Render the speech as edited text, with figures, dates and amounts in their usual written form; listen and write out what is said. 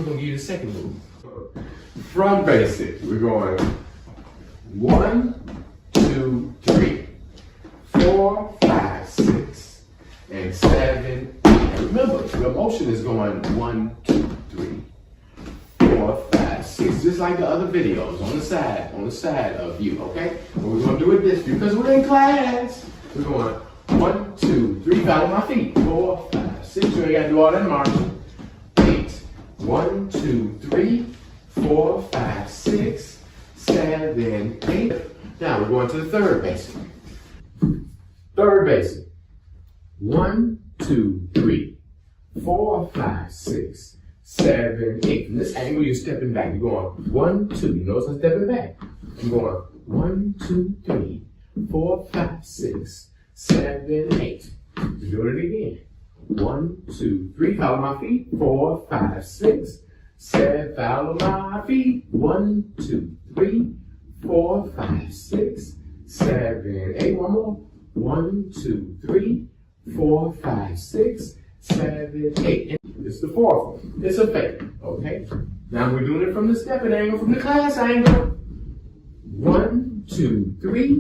gonna give you the second move. From basic, we're going 1, 2, 3, 4, 5, 6, and 7, 8. And remember, the motion is going 1, 2, 3, 4, 5, 6, just like the other videos on the side of you, okay? But we're gonna do it this view because we're in class. We're going 1, 2, 3, follow my feet. 4, 5, 6, you ain't gotta do all that marching. 8, 1, 2, 3, 4, 5, 6, 7, 8. Now we're going to the third basic. Third basic. 1, 2, 3, 4, 5, 6, 7, 8. From this angle, you're stepping back. You're going 1, 2. You notice I'm stepping back. I'm going 1, 2, 3, 4, 5, 6, 7, 8. We're doing it again. 1, 2, 3. Follow my feet. 4, 5, 6, 7. Follow my feet. 1, 2, 3, 4, 5, 6, 7, 8. One more. 1, 2, 3, 4, 5, 6, 7, 8. This is the fourth one. It's a fake. Okay? Now we're doing it from the stepping angle, from the class angle. 1, 2, 3,